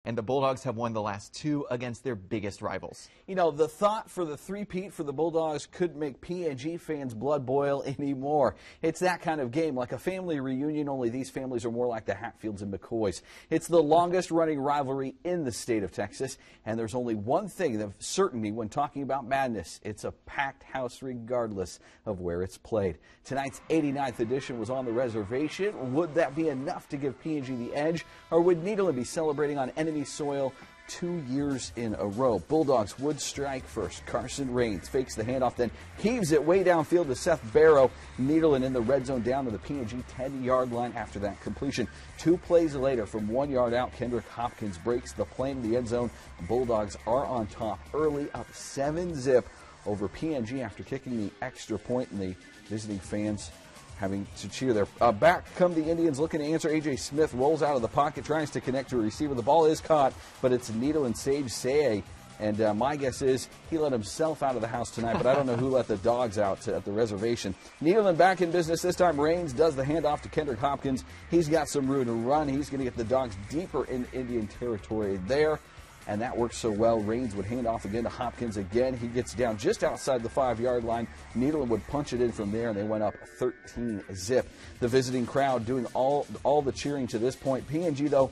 And the Bulldogs have won the last two against their biggest rivals. You know, the thought for the three-peat for the Bulldogs couldn't make PN-G fans' blood boil anymore. It's that kind of game, like a family reunion, only these families are more like the Hatfields and McCoys. It's the longest-running rivalry in the state of Texas, and there's only one thing of certainty when talking about madness. It's a packed house regardless of where it's played. Tonight's 89th edition was on the reservation. Would that be enough to give PN-G the edge, or would Nederland be celebrating on enemy soil 2 years in a row? Bulldogs would strike first. Carson Raines fakes the handoff, then heaves it way downfield to Seth Barrow. Nederland in the red zone down to the PN-G 10-yard line after that completion. 2 plays later, from 1 yard out, Kendrick Hopkins breaks the plane in the end zone. Bulldogs are on top early, up 7-zip over PN-G after kicking the extra point, and the visiting fans having to cheer there. Back come the Indians looking to answer. A.J. Smith rolls out of the pocket, tries to connect to a receiver. The ball is caught, but it's Nederland Sage Saye. And my guess is he let himself out of the house tonight, but I don't know who let the dogs out at the reservation. Nederland back in business this time. Raines does the handoff to Kendrick Hopkins. He's got some room to run. He's going to get the dogs deeper in Indian territory there. And that works so well. Raines would hand off again to Hopkins again. He gets down just outside the 5-yard line. Nederland would punch it in from there, and they went up 13-zip. The visiting crowd doing all the cheering to this point. PN-G, though,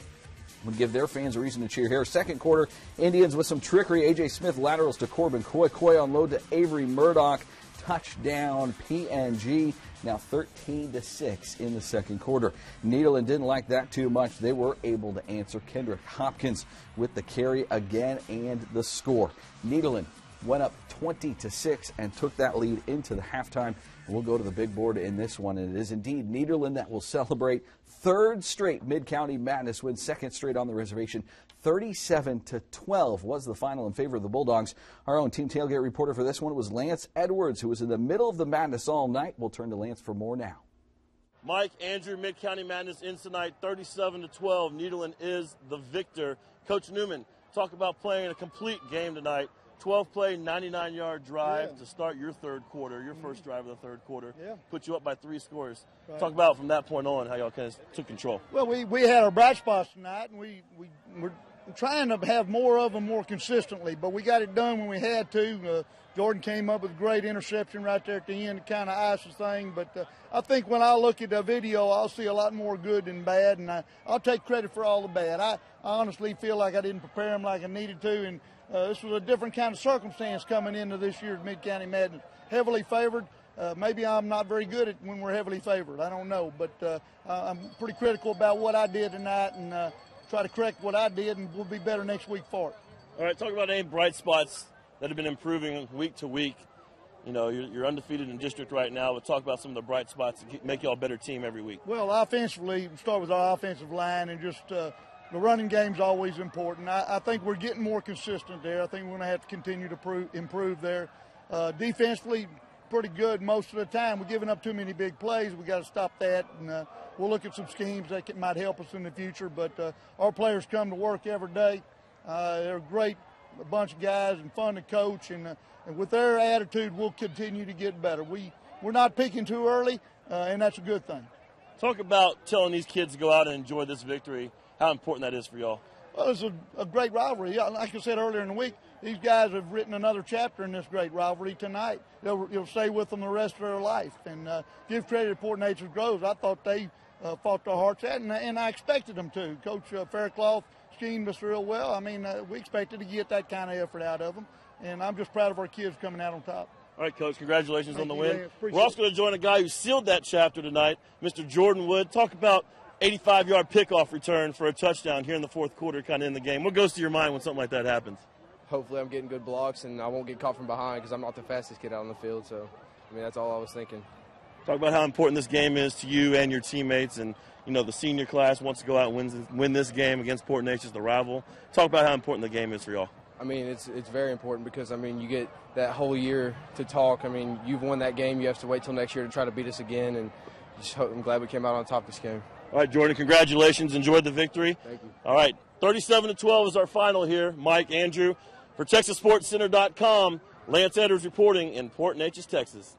would give their fans a reason to cheer here. Second quarter, Indians with some trickery. A.J. Smith laterals to Corbin Coy. Coy on load to Avery Murdoch. Touchdown, PN-G. Now 13-6 in the second quarter. Nederland didn't like that too much. They were able to answer. Kendrick Hopkins with the carry again and the score. Nederland went up 20-6 and took that lead into the halftime. We'll go to the big board in this one, and it is indeed Nederland that will celebrate third straight Mid-County Madness win, second straight on the reservation. 37-12 was the final in favor of the Bulldogs. Our own Team Tailgate reporter for this one was Lance Edwards, who was in the middle of the madness all night. We'll turn to Lance for more now. Mike, Andrew, Mid-County Madness ends tonight 37-12. Nederland is the victor. Coach Newman, talk about playing a complete game tonight. 12-play, 99-yard drive to start your third quarter, your first drive of the third quarter. Put you up by 3 scores. Right. Talk about from that point on how y'all kind of took control. Well, we had our bright spots tonight, and we're trying to have more of them more consistently, but we got it done when we had to. Jordan came up with a great interception right there at the end to kind of ice the thing. But I think when I look at the video, I'll see a lot more good than bad, and I'll take credit for all the bad. I honestly feel like I didn't prepare them like I needed to, and this was a different kind of circumstance coming into this year's Mid-County Madness. Heavily favored. Maybe I'm not very good at when we're heavily favored. I don't know, but I'm pretty critical about what I did tonight, and try to correct what I did, and we'll be better next week for it. All right, talk about any bright spots that have been improving week to week. You know, you're undefeated in district right now, but talk about some of the bright spots that make y'all a better team every week. Well, offensively, start with our offensive line, and just the running game's always important. I think we're getting more consistent there. I think we're going to have to continue to improve there. Defensively, pretty good most of the time. We're giving up too many big plays. We got to stop that, and we'll look at some schemes that might help us in the future. But our players come to work every day. They're a great bunch of guys and fun to coach, and with their attitude, we'll continue to get better. We're not peaking too early, and that's a good thing. Talk about telling these kids to go out and enjoy this victory, how important that is for y'all. Well, it's a great rivalry. Like I said earlier in the week, these guys have written another chapter in this great rivalry tonight. It'll stay with them the rest of their life. And give credit to Port Neches Groves. I thought they fought their hearts out, and I expected them to. Coach Faircloth schemed us real well. I mean, we expected to get that kind of effort out of them, and I'm just proud of our kids coming out on top. All right, Coach, congratulations on the win. We're also going to join a guy who sealed that chapter tonight, Mr. Jordan Wood. Talk about 85-yard pickoff return for a touchdown here in the fourth quarter, kind of in the game. What goes to your mind when something like that happens? Hopefully I'm getting good blocks and I won't get caught from behind because I'm not the fastest kid out on the field. So, I mean, that's all I was thinking. Talk about how important this game is to you and your teammates, and, you know, the senior class wants to go out and win this game against Port Neches, the rival. Talk about how important the game is for y'all. I mean, it's very important because, I mean, you get that whole year to talk. I mean, you've won that game. You have to wait till next year to try to beat us again, and I'm glad we came out on top this game. All right, Jordan, congratulations. Enjoyed the victory. Thank you. All right, 37-12 is our final here. Mike, Andrew, for TexasSportsCenter.com, Lance Edwards reporting in Port Neches, Texas.